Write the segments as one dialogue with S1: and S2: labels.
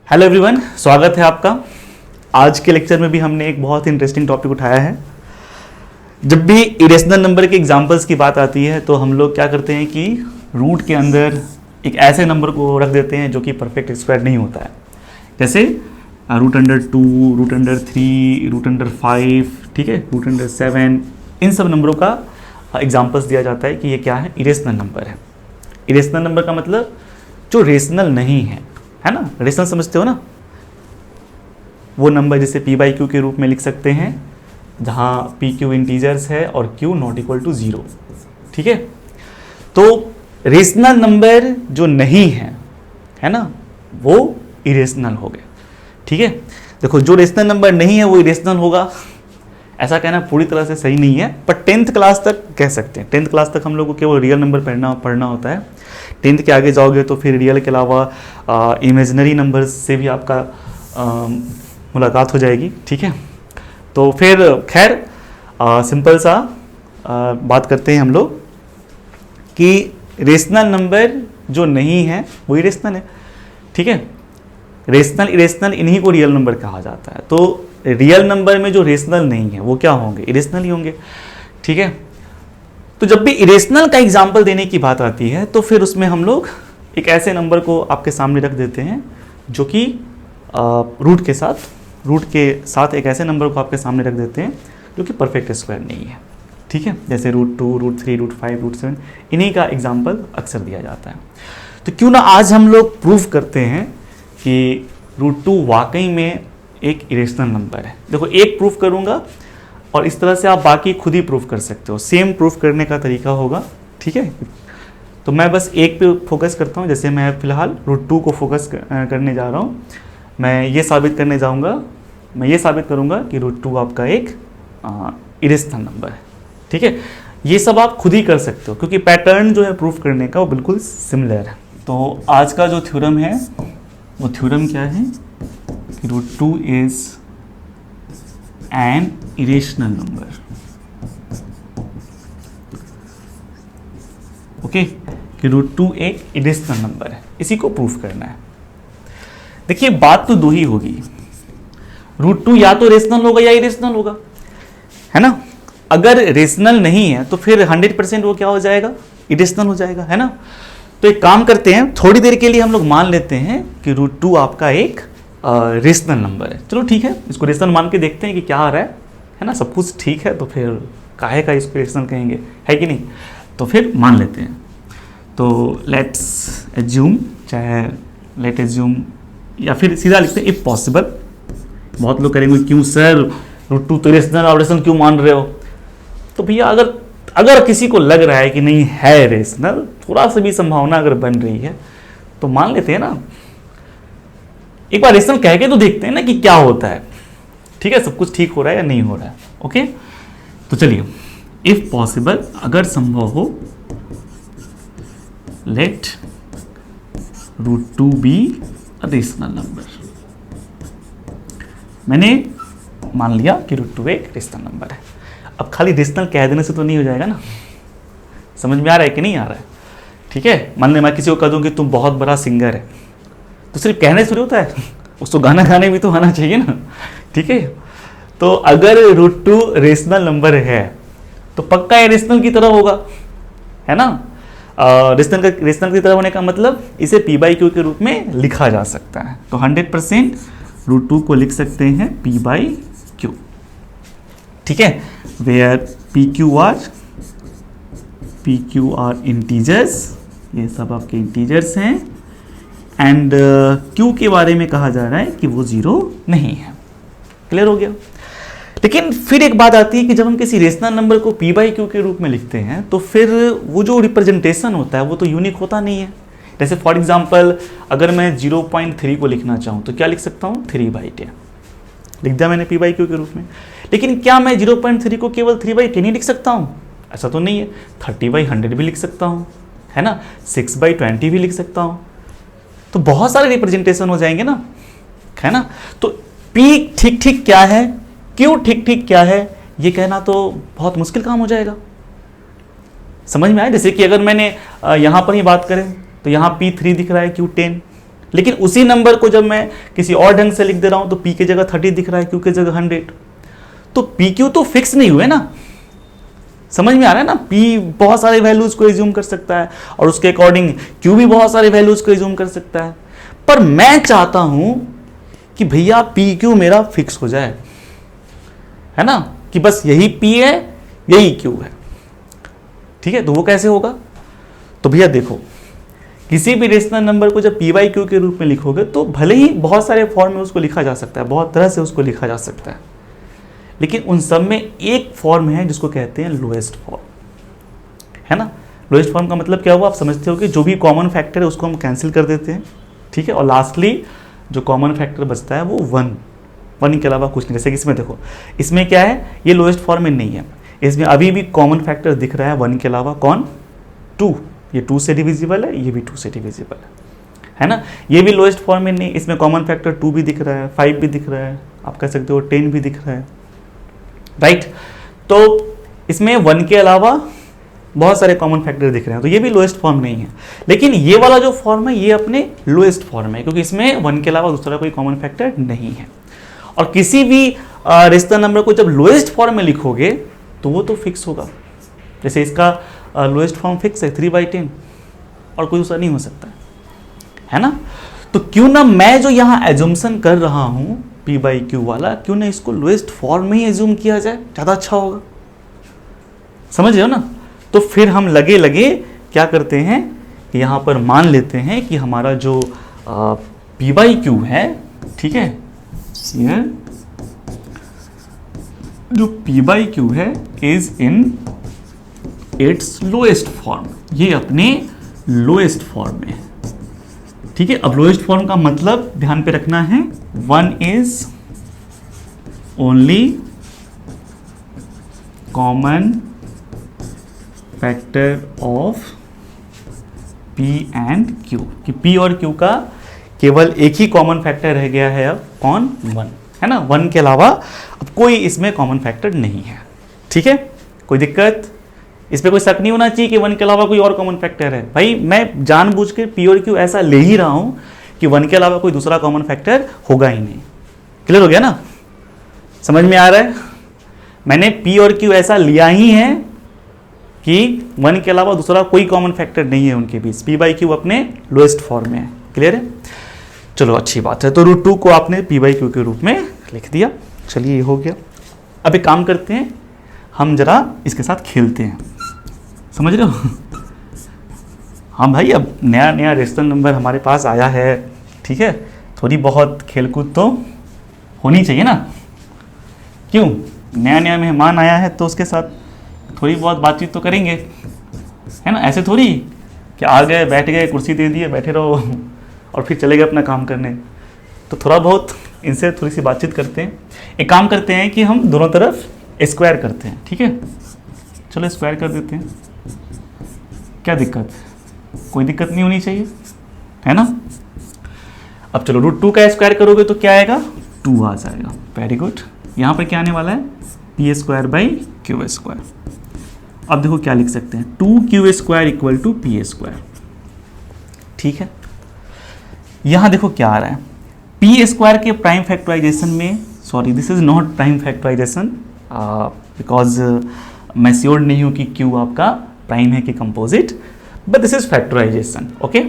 S1: Hello everyone, स्वागत है आपका। आज के लेक्चर में भी हमने एक बहुत ही इंटरेस्टिंग टॉपिक उठाया है। जब भी इरेशनल नंबर के एग्जांपल्स की बात आती है तो हम लोग क्या करते हैं कि रूट के अंदर एक ऐसे नंबर को रख देते हैं जो कि परफेक्ट स्क्वायर नहीं होता है। जैसे √2, √3, √5, ठीक है, √7, इन सब नंबरों का एग्जांपल्स दिया जाता है कि ये क्या है, इरेशनल नंबर है। इरेशनल नंबर का मतलब जो रेशनल नहीं है ना। रेशनल समझते हो ना, वो नंबर जिसे p/q के रूप में लिख सकते हैं जहाँ pq इंटीजर्स है और q नॉट इक्वल टू 0, ठीक है। तो रेशनल नंबर जो नहीं है ना, वो इरेशनल हो गए, ठीक है। देखो, जो रेशनल नंबर नहीं है वो इरेशनल होगा, ऐसा कहना पूरी तरह से सही नहीं है, पर 10th क्लास तक कह सकते हैं। 10th क्लास तक हम लोग को केवल रियल नंबर पढ़ना होता है। 10th के आगे जाओगे तो फिर रियल के अलावा इमेजिनरी नंबर्स से भी आपका मुलाकात हो जाएगी, ठीक है। तो फिर खैर सिंपल सा बात करते हैं हम लोग कि रेशनल नंबर जो नहीं है वो इरेशनल है, ठीक है। रेशनल इरेशनल इन्हीं को रियल नंबर कहा जाता है। तो रियल नंबर में जो रेशनल नहीं है वो क्या होंगे, इरेशनल ही होंगे, ठीक है। तो जब भी इरेशनल का एग्जाम्पल देने की बात आती है तो फिर उसमें हम लोग एक ऐसे नंबर को आपके सामने रख देते हैं जो कि रूट के साथ एक ऐसे नंबर को आपके सामने रख देते हैं जो कि परफेक्ट स्क्वायर नहीं है, ठीक है। जैसे √2, √3, √5, √7, इन्हीं का एग्जाम्पल अक्सर दिया जाता है। तो क्यों ना आज हम लोग प्रूफ करते हैं कि √2 वाकई में एक इरेशनल नंबर है। देखो, एक प्रूफ करूंगा और इस तरह से आप बाकी खुद ही प्रूफ कर सकते हो। सेम प्रूफ करने का तरीका होगा, ठीक है। तो मैं बस एक पे फोकस करता हूँ। जैसे मैं फिलहाल √2 को फोकस करने जा रहा हूँ। मैं ये साबित करूँगा कि √2 आपका एक इरेशनल नंबर है, ठीक है। ये सब आप खुद ही कर सकते हो क्योंकि पैटर्न जो है प्रूफ करने का वो बिल्कुल सिमिलर है। तो आज का जो थ्योरम है वो थ्योरम क्या है कि √2 is an irrational number, okay, कि √2 एक इरेशनल नंबर है। इसी को प्रूफ करना है। देखिए, बात तो दो ही होगी, √2 या तो रेशनल होगा या इरेशनल होगा, है ना। अगर रेशनल नहीं है तो फिर 100% वो क्या हो जाएगा, इरेशनल हो जाएगा, है ना। तो एक काम करते हैं, थोड़ी देर के लिए हम लोग मान लेते हैं कि √2 आपका एक रेशनल नंबर है। चलो ठीक है, इसको रेशनल मान के देखते हैं कि क्या आ रहा है ना। सब कुछ ठीक है तो फिर काहे का इसको रेशनल कहेंगे, है कि नहीं। तो फिर मान लेते हैं। तो लेट्स एज्यूम या फिर सीधा लिखते हैं इफ पॉसिबल। बहुत लोग करेंगे क्यों सर √2 तो रेशनल और रेशनल क्यों मान रहे हो। तो भैया अगर किसी को लग रहा है कि नहीं है रेशनल, थोड़ा सा भी संभावना अगर बन रही है तो मान लेते हैं ना। एक बार रेशनल कह के तो देखते हैं ना कि क्या होता है, ठीक है, सब कुछ ठीक हो रहा है या नहीं हो रहा है, ओके। तो चलिए, इफ पॉसिबल, अगर संभव हो, let √2 be a rational number. मैंने मान लिया कि √2 एक रेशनल नंबर है। अब खाली रेशनल कह देने से तो नहीं हो जाएगा ना। समझ में आ रहा है कि नहीं आ रहा है, ठीक है। मान ले मैं किसी को कह दूं कि तुम बहुत बड़ा सिंगर है, तो सिर्फ कहने से होता है, उसको गाना गाने भी तो आना चाहिए ना, ठीक है। तो अगर √2 रेशनल नंबर है तो पक्का ये रेशनल की तरह होगा, है ना। रेशनल की तरह होने का मतलब इसे p/q के रूप में लिखा जा सकता है। तो 100% √2 को लिख सकते हैं p/q, ठीक है। वेयर pq आर इंटीजर्स, ये सब आपके इंटीजर्स हैं। एंड q के बारे में कहा जा रहा है कि वो 0 नहीं है। क्लियर हो गया। लेकिन फिर एक बात आती है कि जब हम किसी रेशनल नंबर को p/q के रूप में लिखते हैं तो फिर वो जो रिप्रेजेंटेशन होता है वो तो यूनिक होता नहीं है। जैसे फॉर एग्जांपल, अगर मैं 0.3 को लिखना चाहूँ तो क्या लिख सकता हूँ, 3/10 लिख दिया मैंने p/q के रूप में। लेकिन क्या मैं 0.3 को केवल 3/10 ही लिख सकता हूँ, ऐसा तो नहीं है। 30/100 भी लिख सकता हूँ, है ना, 6/20 भी लिख सकता हूँ। तो बहुत सारे रिप्रेजेंटेशन हो जाएंगे ना, है ना। तो p ठीक ठीक क्या है, q ठीक ठीक क्या है, ये कहना तो बहुत मुश्किल काम हो जाएगा। समझ में आया। जैसे कि अगर मैंने यहाँ पर ही बात करें तो यहाँ P3 दिख रहा है, Q10, लेकिन उसी नंबर को जब मैं किसी और ढंग से लिख दे रहा हूं तो p की जगह 30 दिख रहा है, q की जगह 100, तो pq तो फिक्स नहीं हुए ना। समझ में आ रहा है ना, p बहुत सारे वैल्यूज को एज्यूम कर सकता है और उसके अकॉर्डिंग q भी बहुत सारे वैल्यूज को एज्यूम कर सकता है, पर मैं चाहता हूं कि भैया pq मेरा फिक्स हो जाए, है ना, कि बस यही p है यही q है। ठीक है, तो वो कैसे होगा? तो भैया देखो, किसी भी रेशनल नंबर को जब p बाई क्यू के रूप में लिखोगे तो भले ही बहुत सारे फॉर्म में उसको लिखा जा सकता है, बहुत तरह से उसको लिखा जा सकता है, लेकिन उन सब में एक फॉर्म है जिसको कहते हैं लोएस्ट फॉर्म, है ना। लोएस्ट फॉर्म का मतलब क्या हुआ, आप समझते हो कि जो भी कॉमन फैक्टर है उसको हम कैंसिल कर देते हैं, ठीक है, और लास्टली जो कॉमन फैक्टर बचता है वो 1 के अलावा कुछ नहीं। जैसे कि इसमें देखो, इसमें क्या है, ये लोएस्ट फॉर्म में नहीं है, इसमें अभी भी कॉमन फैक्टर दिख रहा है 1 के अलावा, कौन, 2, ये 2 से डिविजिबल है, ये भी 2 से डिविजिबल है ना। ये भी लोएस्ट फॉर्म में नहीं, इसमें कॉमन फैक्टर 2 भी दिख रहा है, 5 भी दिख रहा है, आप कह सकते हो 10 भी दिख रहा है, राइट। तो इसमें 1 के अलावा बहुत सारे कॉमन फैक्टर दिख रहे हैं, तो ये भी लोएस्ट फॉर्म नहीं है। लेकिन ये वाला जो फॉर्म है ये अपने लोएस्ट फॉर्म है, क्योंकि इसमें 1 के अलावा दूसरा कोई कॉमन फैक्टर नहीं है। और किसी भी रेशनल नंबर को जब लोएस्ट फॉर्म में लिखोगे तो वो तो फिक्स होगा। जैसे इसका लोएस्ट फॉर्म फिक्स है 3/10 और कोई दूसरा नहीं हो सकता है ना। तो क्यों ना मैं जो यहाँ एज्यूम्सन कर रहा हूँ p बाई क्यू वाला, क्यों ना इसको लोएस्ट फॉर्म में ही एज्यूम किया जाए, ज़्यादा अच्छा होगा, समझ रहे हो ना। तो फिर हम लगे क्या करते हैं, यहाँ पर मान लेते हैं कि हमारा जो p बाई क्यू है, ठीक है, ये जो p बाई क्यू है is in its lowest form, ये अपने लोएस्ट फॉर्म में है, ठीक है। अब लोएस्ट फॉर्म का मतलब ध्यान पे रखना है, 1 is only common factor of p and q, कि p और q का केवल एक ही कॉमन फैक्टर रह गया है, अब कौन, 1, है ना। 1 के अलावा अब कोई इसमें कॉमन फैक्टर नहीं है, ठीक है। कोई दिक्कत, इस पर कोई शक नहीं होना चाहिए कि 1 के अलावा कोई और कॉमन फैक्टर है। भाई मैं जानबूझ के p और q ऐसा ले ही रहा हूं कि 1 के अलावा कोई दूसरा कॉमन फैक्टर होगा ही नहीं। क्लियर हो गया ना, समझ में आ रहा है। मैंने p और q ऐसा लिया ही है कि 1 के अलावा दूसरा कोई कॉमन फैक्टर नहीं है उनके बीच, p बाई क्यू अपने लोएस्ट फॉर्म में है। क्लियर है, चलो अच्छी बात है। तो √2 को आपने p बाई क्यू के रूप में लिख दिया, चलिए ये हो गया। अब एक काम करते हैं, हम जरा इसके साथ खेलते हैं, समझ रहे हो। हाँ भाई, अब नया नया रेशनल नंबर हमारे पास आया है, ठीक है, थोड़ी बहुत खेलकूद तो होनी चाहिए ना। क्यों, नया नया मेहमान आया है तो उसके साथ थोड़ी बहुत बातचीत तो करेंगे, है ना। ऐसे थोड़ी कि आ गए, बैठ गए, कुर्सी दे दिए, बैठे रहो और फिर चले गए अपना काम करने। तो थोड़ा बहुत इनसे थोड़ी सी बातचीत करते हैं। एक काम करते हैं कि हम दोनों तरफ स्क्वायर करते हैं, ठीक है, चलो स्क्वायर कर देते हैं। क्या दिक्कत, कोई दिक्कत नहीं होनी चाहिए, है ना। अब चलो √2 का स्क्वायर करोगे तो क्या आएगा, 2 आ जाएगा, वेरी गुड। यहाँ पर क्या आने वाला है, p² बाई q²। अब देखो क्या लिख सकते हैं, 2q² इक्वल टू p², ठीक है। यहाँ देखो क्या आ रहा है, p² के प्राइम फैक्टराइजेशन में, sorry this is not prime factorisation because मैं श्योर नहीं हूँ कि q आपका प्राइम है कि composite, but this is factorisation, okay.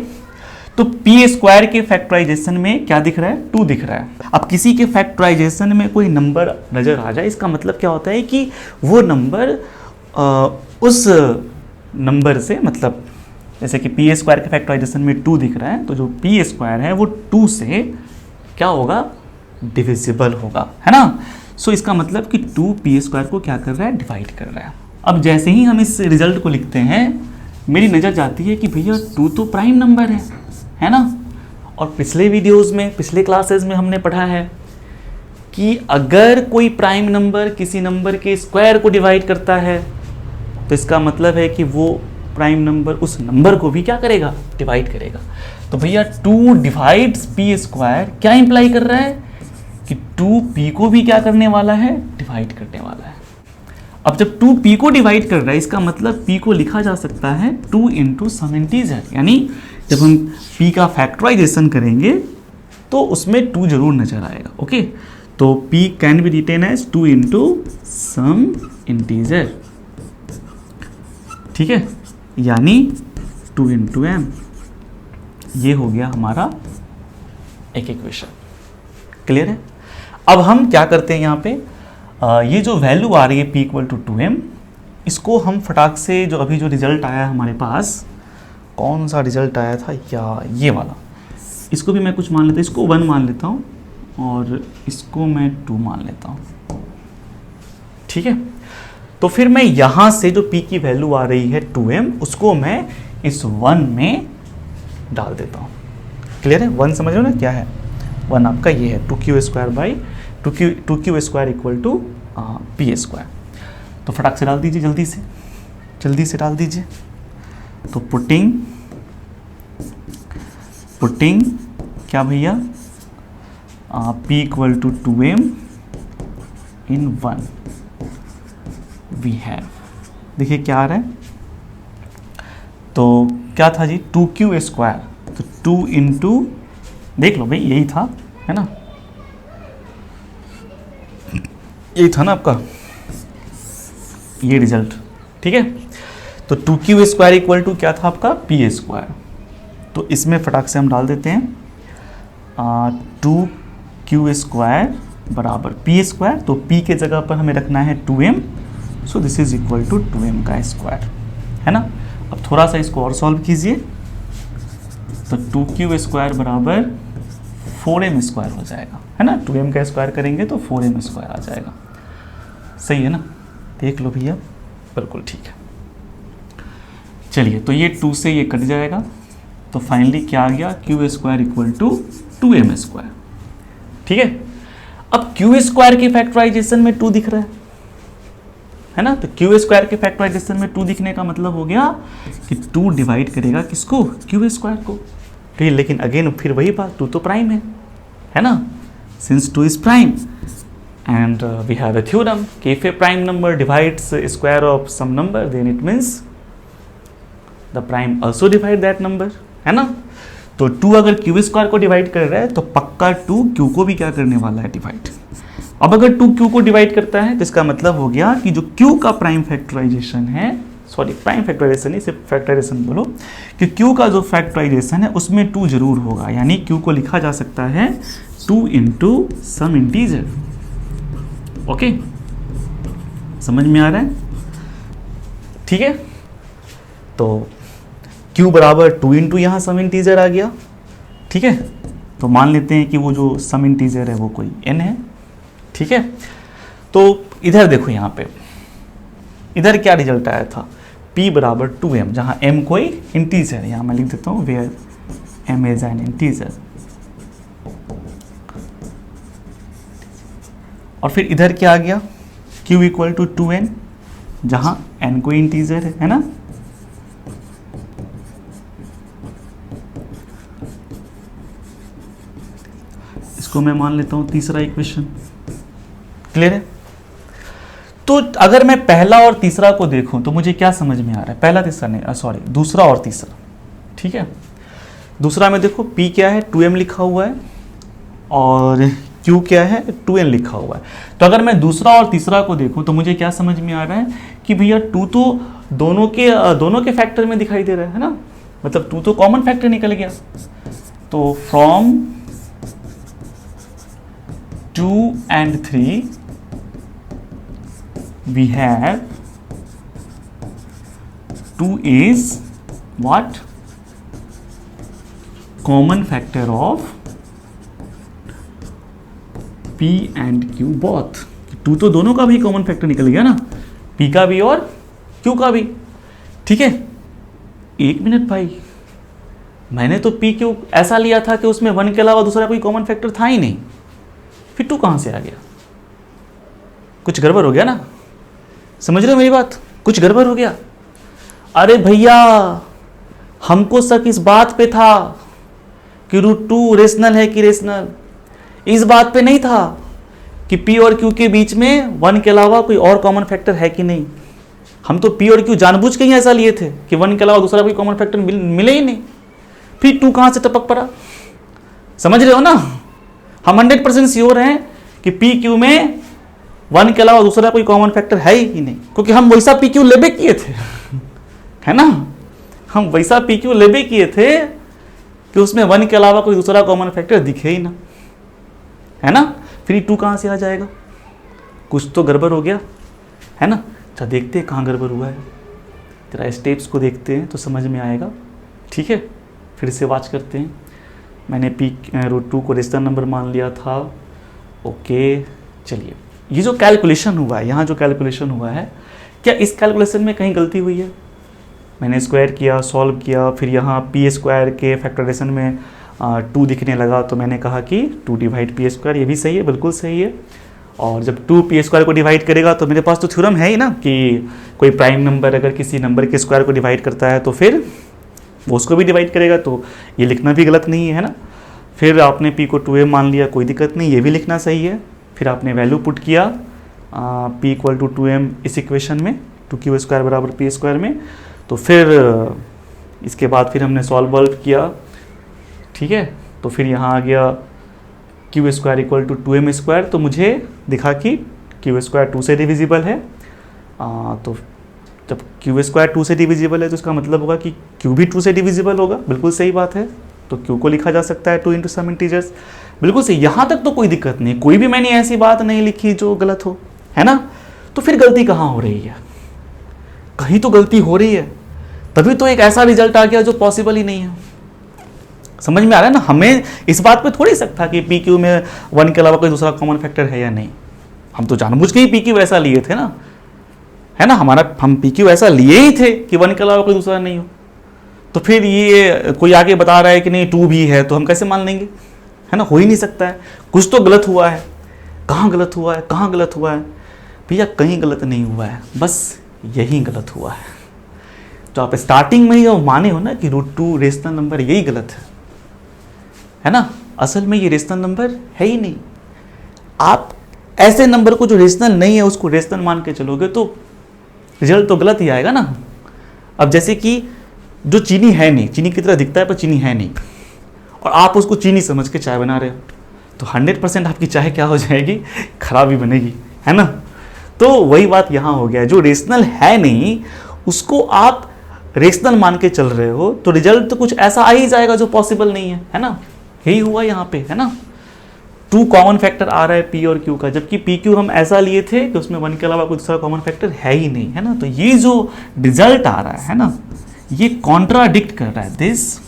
S1: तो p² के फैक्टराइजेशन में क्या दिख रहा है, 2 दिख रहा है। अब किसी के फैक्टराइजेशन में कोई नंबर नजर आ जाए, इसका मतलब क्या होता है कि वो नंबर उस नंबर से, मतलब जैसे कि p² के फैक्टराइजेशन में 2 दिख रहा है, तो जो p² है वो 2 से क्या होगा, डिविजिबल होगा, है ना। सो इसका मतलब कि 2 p² को क्या कर रहा है, डिवाइड कर रहा है। अब जैसे ही हम इस रिजल्ट को लिखते हैं, मेरी नज़र जाती है कि भैया 2 तो प्राइम नंबर है ना। और पिछले वीडियोस में, पिछले क्लासेस में हमने पढ़ा है कि अगर कोई प्राइम नंबर किसी नंबर के स्क्वायर को डिवाइड करता है तो इसका मतलब है कि वो प्राइम नंबर उस नंबर को भी क्या करेगा, डिवाइड करेगा। तो भैया 2 डिवाइड्स p², क्या इंप्लाई कर रहा है कि 2p को भी क्या करने वाला है, डिवाइड करने वाला है। अब जब 2p को डिवाइड कर रहा है, इसका मतलब p को लिखा जा सकता है 2 इंटू सम इंटीजर, यानी जब हम p का फैक्टराइजेशन करेंगे तो उसमें 2 जरूर नजर आएगा। ओके, तो p can be written as 2 into some integer, ठीक है, यानी 2 इंटू m। ये हो गया हमारा एक इक्वेशन। क्लियर है? अब हम क्या करते हैं यहाँ पे, ये जो वैल्यू आ रही है p इक्वल टू 2m, इसको हम फटाक से जो अभी जो रिजल्ट आया है हमारे पास, कौन सा रिजल्ट आया था, या ये वाला, इसको भी मैं कुछ मान लेता हूँ, इसको 1 मान लेता हूँ और इसको मैं 2 मान लेता हूँ। ठीक है, तो फिर मैं यहाँ से जो p की वैल्यू आ रही है 2m, उसको मैं इस 1 में डाल देता हूँ। क्लियर है? 1 समझ रहे हो ना क्या है? 1 आपका ये है 2q स्क्वायर बाई 2q square equal to p square. तो फटाक से डाल दीजिए, जल्दी से डाल दीजिए। तो पुटिंग क्या भैया, p equal to 2m in 1 we have, देखिए क्या आ रहा है, तो क्या था जी, 2q स्क्वायर, तो 2 इंटू, देख लो भाई यही था, है ना, यही था ना आपका ये रिजल्ट। ठीक है, तो 2q स्क्वायर इक्वल टू क्या था आपका, p स्क्वायर। तो इसमें फटाक से हम डाल देते हैं 2q स्क्वायर बराबर p स्क्वायर, तो p के जगह पर हमें रखना है 2m, so this is equal to 2m का स्क्वायर, है ना। अब थोड़ा सा इसको और सॉल्व कीजिए, तो 2q स्क्वायर बराबर 4m स्क्वायर हो जाएगा, है ना, 2m का स्क्वायर करेंगे तो 4m स्क्वायर आ जाएगा। सही है ना, देख लो भैया, बिल्कुल ठीक है। चलिए, तो ये 2 से ये कट जाएगा, तो फाइनली क्या आ गया, q square equal to 2m square. ठीक है, अब q स्क्वायर के फैक्टराइजेशन में 2 दिख रहा है ना, तो q स्क्वायर के फैक्टराइजेशन में 2 दिखने का मतलब हो गया कि 2 डिवाइड करेगा किसको, q स्क्वायर को। ठीक है, लेकिन अगेन फिर वही बात, 2 तो प्राइम है ना, since 2 is prime and we have a theorem कि if a prime number divides square of some number then it means the prime also divide that number, है ना। तो 2 अगर q स्क्वायर को डिवाइड कर रहा है तो पक्का 2 q को भी क्या करने वाला है, डिवाइड। अब अगर 2 q को डिवाइड करता है तो इसका मतलब हो गया कि जो q का प्राइम फैक्टराइजेशन है, सॉरी प्राइम फैक्टराइजेशन नहीं, सिर्फ फैक्टराइजेशन बोलो, कि q का जो फैक्टराइजेशन है उसमें 2 जरूर होगा, यानी q को लिखा जा सकता है 2 इंटू सम इंटीजर। ओके, समझ में आ रहा है? ठीक है, तो q बराबर 2 इंटू यहाँ सम इंटीजर आ गया। ठीक है, तो मान लेते हैं कि वो जो सम इंटीजर है वो कोई n है। ठीक है, तो इधर देखो, यहाँ पे इधर क्या रिजल्ट आया था, p बराबर 2m, जहाँ m कोई इंटीजर है, यहाँ मैं लिख देता हूँ where m is an integer. और फिर इधर क्या आ गया, q इक्वल टू 2n, जहां n कोई इंटीजर है ना। इसको मैं मान लेता हूं तीसरा इक्वेशन। क्लियर है? तो अगर मैं पहला और तीसरा को देखूं तो मुझे क्या समझ में आ रहा है, पहला तीसरा नहीं, सॉरी दूसरा और तीसरा। ठीक है, दूसरा में देखो p क्या है, 2m लिखा हुआ है, और q क्या है, 2n लिखा हुआ है। तो अगर मैं दूसरा और तीसरा को देखूं तो मुझे क्या समझ में आ रहा है कि भैया 2 तो दोनों के फैक्टर में दिखाई दे रहा है ना, मतलब 2 तो कॉमन फैक्टर निकल गया। तो from 2 and 3 we have 2 is what, common factor of p and q both। 2 तो दोनों का भी कॉमन फैक्टर निकल गया ना, p का भी और q का भी। ठीक है, 1 मिनट भाई, मैंने तो p q ऐसा लिया था कि उसमें 1 के अलावा दूसरा कोई कॉमन फैक्टर था ही नहीं, फिर 2 कहां से आ गया? कुछ गड़बड़ हो गया ना, समझ रहे हो मेरी बात, कुछ गड़बड़ हो गया। अरे भैया, हमको शक इस बात पे था कि √2 रेशनल है कि रेशनल, इस बात पे नहीं था कि p और q के बीच में 1 के अलावा कोई और कॉमन फैक्टर है कि नहीं। हम तो p और q जानबूझ के ही ऐसा लिए थे कि 1 के अलावा दूसरा कोई कॉमन फैक्टर मिले ही नहीं। फिर 2 कहां से टपक पड़ा? समझ रहे हो ना? हम 100% श्योर हैं कि पी क्यू में 1 के अलावा दूसरा कोई कॉमन फैक्टर है ही नहीं, क्योंकि हम वैसा पी क्यू लेबे किए थे, है ना? हम वैसा पी क्यू लेबे किए थे कि उसमें 1 के अलावा कोई दूसरा कॉमन फैक्टर दिखे ही ना, है ना? फिर 2 कहां से आ जाएगा? कुछ तो गड़बड़ हो गया, है ना? अच्छा देखते हैं कहाँ गड़बड़ हुआ है, जरा स्टेप्स को देखते हैं तो समझ में आएगा। ठीक है, फिर से वाच करते हैं। मैंने √2 को रेशनल नंबर मान लिया था। ओके, चलिए ये जो कैलकुलेशन हुआ है, यहाँ जो कैलकुलेशन हुआ है, क्या इस कैलकुलेशन में कहीं गलती हुई है? मैंने स्क्वायर किया, सॉल्व किया, फिर यहाँ पी स्क्वायर के फैक्टराइजेशन में 2 दिखने लगा, तो मैंने कहा कि 2 डिवाइड पी स्क्वायर, ये भी सही है, बिल्कुल सही है। और जब 2 पी स्क्वायर को डिवाइड करेगा तो मेरे पास तो थ्योरम है ही ना कि कोई प्राइम नंबर अगर किसी नंबर के स्क्वायर को डिवाइड करता है तो फिर वो उसको भी डिवाइड करेगा, तो ये लिखना भी गलत नहीं है ना। फिर आपने p को 2m मान लिया, कोई दिक्कत नहीं, ये भी लिखना सही है। फिर आपने वैल्यू पुट किया p = 2m इस इक्वेशन में, 2q² बराबर p स्क्वायर में, तो फिर इसके बाद फिर हमने सॉल्व किया। ठीक है, तो फिर यहाँ आ गया q² = 2m², तो मुझे दिखा कि q² 2 से डिविजिबल है। तो जब q² 2 से डिविजिबल है तो इसका मतलब होगा कि q भी 2 से डिविजिबल होगा, बिल्कुल सही बात है। तो q को लिखा जा सकता है 2 × सम इंटीजर्स, बिल्कुल सही। यहाँ तक तो कोई दिक्कत नहीं, कोई भी मैंने ऐसी बात नहीं लिखी जो गलत हो, है ना? तो फिर गलती कहाँ हो रही है? कहीं तो गलती हो रही है, तभी तो एक ऐसा रिजल्ट आ गया जो पॉसिबल ही नहीं है। समझ में आ रहा है ना? हमें इस बात पे थोड़ी शक था कि पी क्यू में 1 के अलावा कोई दूसरा कॉमन फैक्टर है या नहीं। हम तो जानबूझ के ही पी क्यू ऐसा लिए थे ना, है ना? हम पी क्यू ऐसा लिए ही थे कि 1 के अलावा कोई दूसरा नहीं हो। तो फिर ये कोई आगे बता रहा है कि नहीं 2 भी है, तो हम कैसे मान लेंगे? है ना? हो ही नहीं सकता है, कुछ तो गलत हुआ है। कहाँ गलत हुआ है? कहाँ गलत हुआ है? भैया कहीं गलत नहीं हुआ है, बस यही गलत हुआ है। तो आप स्टार्टिंग में ही माने हो ना कि √2 रेशनल नंबर, यही गलत है ना? असल में ये रेशनल नंबर है ही नहीं। आप ऐसे नंबर को जो रेशनल नहीं है उसको रेशनल मान के चलोगे तो रिजल्ट तो गलत ही आएगा ना। अब जैसे कि जो चीनी है नहीं, चीनी की तरह दिखता है पर चीनी है नहीं, और आप उसको चीनी समझ के चाय बना रहे हो, तो 100% आपकी चाय क्या हो जाएगी? खराब ही बनेगी, है ना? तो वही बात यहाँ हो गया है, जो रेशनल है नहीं उसको आप रेशनल मान के चल रहे हो, तो रिजल्ट तो कुछ ऐसा आ ही जाएगा जो पॉसिबल नहीं है ना? यही हुआ यहाँ पे, है ना? 2 कॉमन फैक्टर आ रहा है p और q का, जबकि p q हम ऐसा लिए थे कि उसमें 1 के अलावा कोई दूसरा कॉमन फैक्टर है ही नहीं, है ना? तो ये जो रिजल्ट आ रहा है ना, ये कॉन्ट्राडिक्ट कर रहा है, दिस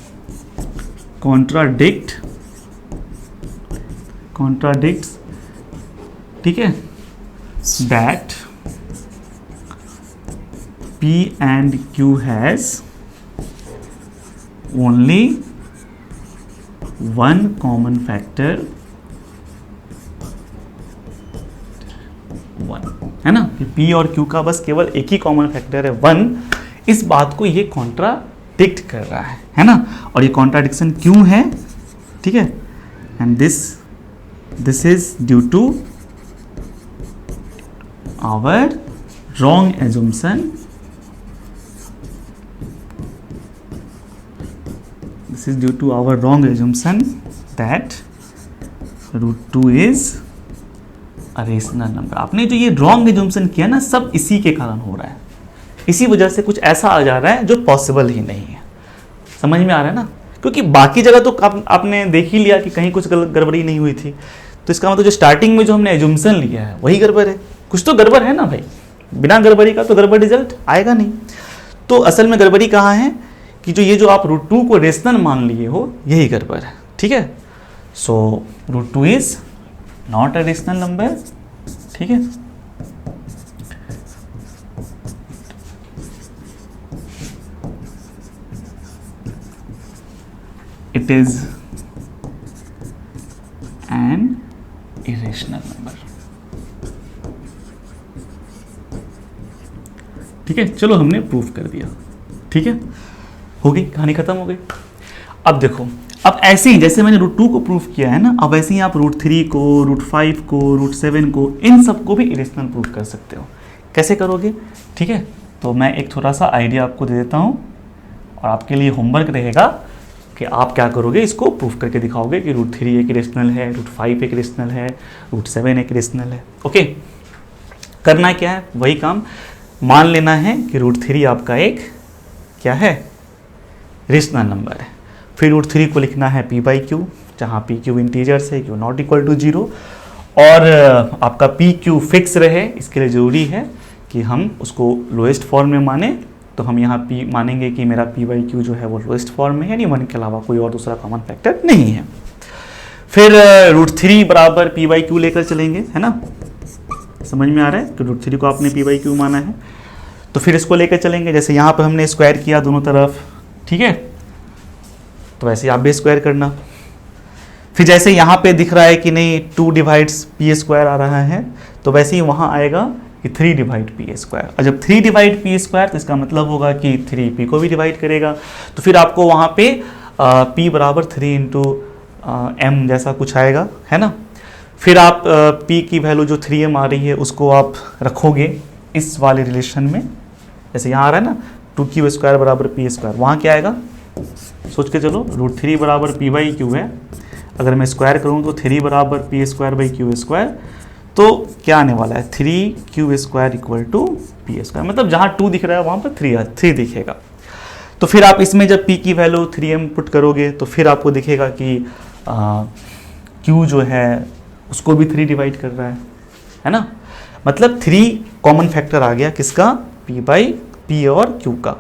S1: कॉन्ट्राडिक्ट्स, ठीक है, that p and q has only one common factor 1, है ना? कि p और q का बस केवल एक ही कॉमन फैक्टर है 1। इस बात को ये कॉन्ट्राडिक्ट कर रहा है ना? और ये कॉन्ट्राडिक्शन क्यों है? ठीक है, and this is due to our wrong assumption, this is due to our wrong assumption that √2 is a rational number। आपने जो ये रॉन्ग एजम्पशन किया ना, सब इसी के कारण हो रहा है। इसी वजह से कुछ ऐसा आ जा रहा है जो पॉसिबल ही नहीं है। समझ में आ रहा है ना? क्योंकि बाकी जगह तो आपने देख ही लिया कि कहीं कुछ गड़बड़ी नहीं हुई थी, तो इसका मतलब जो स्टार्टिंग में जो हमने एजम्पशन लिया है वही गड़बड़ है। कुछ तो गड़बड़ है ना भाई, बिना गड़बड़ी का तो गड़बड़ रिजल्ट आएगा नहीं। तो असल में गड़बड़ी कहाँ है कि जो ये जो आप √2 को रेशनल मान लिए हो, यही गड़बड़ है। ठीक है, सो √2 is not a rational number. ठीक है, it is an irrational number. ठीक है, चलो हमने प्रूफ कर दिया। ठीक है, हो गई, कहानी खत्म हो गई। अब देखो, अब ऐसे ही जैसे मैंने √2 को प्रूफ किया है ना, अब ऐसे ही आप √3 को, √5 को, √7 को, इन सब को भी इरेशनल प्रूफ कर सकते हो। कैसे करोगे? ठीक है, तो मैं एक थोड़ा सा आइडिया आपको दे देता हूँ और आपके लिए होमवर्क रहेगा कि आप क्या करोगे, इसको प्रूफ करके दिखाओगे कि √3 एक इरेशनल है, √5 एक इरेशनल है, √7 एक इरेशनल है। ओके, करना क्या है, वही काम मान लेना है कि √3 आपका एक क्या है, रेशनल नंबर है। फिर √3 को लिखना है p/q, जहाँ p/q इंटीजर्स है, q नॉट इक्वल टू 0, और आपका p/q फिक्स रहे, इसके लिए ज़रूरी है कि हम उसको लोएस्ट फॉर्म में माने। तो हम यहाँ p मानेंगे कि मेरा p/q जो है वो लोएस्ट फॉर्म में है, यानी 1 के अलावा कोई और दूसरा कॉमन फैक्टर नहीं है। फिर √3 बराबर p/q लेकर चलेंगे, है ना, समझ में आ रहा है कि √3 को आपने p/q माना है, तो फिर इसको लेकर चलेंगे। जैसे यहाँ पर हमने स्क्वायर किया दोनों तरफ, ठीक है, तो वैसे आप भी स्क्वायर करना। फिर जैसे यहाँ पे दिख रहा है कि नहीं 2 डिवाइड्स p² आ रहा है, तो वैसे ही वहाँ आएगा कि 3 डिवाइड p², और जब 3 डिवाइड p² तो इसका मतलब होगा कि 3p को भी डिवाइड करेगा। तो फिर आपको वहाँ पे p बराबर 3 इंटू m जैसा कुछ आएगा, है ना। फिर आप p की वैल्यू जो 3m आ रही है उसको आप रखोगे इस वाले रिलेशन में, जैसे यहाँ आ रहा है ना 2q² बराबर p², वहाँ क्या आएगा, सोच के चलो, √3 बराबर p/q है, अगर मैं स्क्वायर करूँ तो 3 बराबर p²/q², तो क्या आने वाला है, 3q² इक्वल टू p², मतलब जहाँ 2 दिख रहा है वहाँ पर 3 दिखेगा। तो फिर आप इसमें जब p की वैल्यू 3m पुट करोगे तो फिर आपको दिखेगा कि q जो है उसको भी 3 डिवाइड कर रहा है ना, मतलब 3 कॉमन फैक्टर आ गया, किसका, p और q का।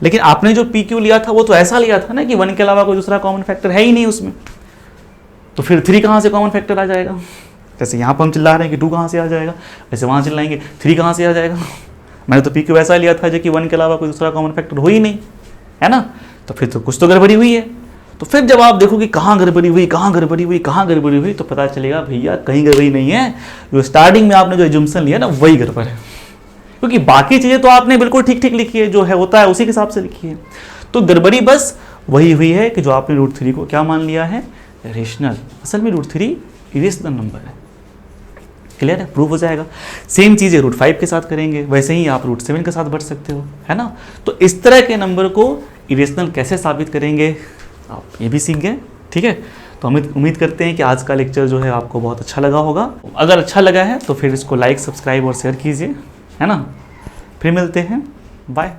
S1: लेकिन आपने जो p/q लिया था वो तो ऐसा लिया था ना कि 1 के अलावा कोई दूसरा कॉमन फैक्टर है ही नहीं उसमें, तो फिर 3 कहाँ से कॉमन फैक्टर आ जाएगा। जैसे यहाँ पर हम चिल्ला रहे हैं कि 2 कहाँ से आ जाएगा, वैसे वहाँ चिल्लाएंगे 3 कहाँ से आ जाएगा। मैंने तो p/q ऐसा लिया था जो कि 1 के अलावा कोई दूसरा कॉमन फैक्टर हो ही नहीं, है ना, तो फिर तो कुछ तो गड़बड़ी हुई है। तो फिर जब आप देखो कि कहाँ गड़बड़ी हुई, कहाँ गड़बड़ी हुई, कहाँ गड़बड़ी हुई, तो पता चलेगा भैया कहीं गड़बड़ी नहीं है, जो स्टार्टिंग में आपने जो एजम्पशन लिया ना वही गड़बड़ है, क्योंकि बाकी चीज़ें तो आपने बिल्कुल ठीक ठीक लिखी है, जो है होता है उसी के हिसाब से लिखी है। तो गड़बड़ी बस वही हुई है कि जो आपने √3 को क्या मान लिया है, रेशनल। असल में √3 इरेशनल नंबर है। क्लियर है, प्रूव हो जाएगा। सेम चीज़ें √5 के साथ करेंगे, वैसे ही आप √7 के साथ बढ़ सकते हो, है ना। तो इस तरह के नंबर को इरेशनल कैसे साबित करेंगे आप ये भी सीख गए, ठीक है। तो हम उम्मीद करते हैं कि आज का लेक्चर जो है आपको बहुत अच्छा लगा होगा। अगर अच्छा लगा है तो फिर इसको लाइक, सब्सक्राइब और शेयर कीजिए, है ना। फिर मिलते हैं, बाय।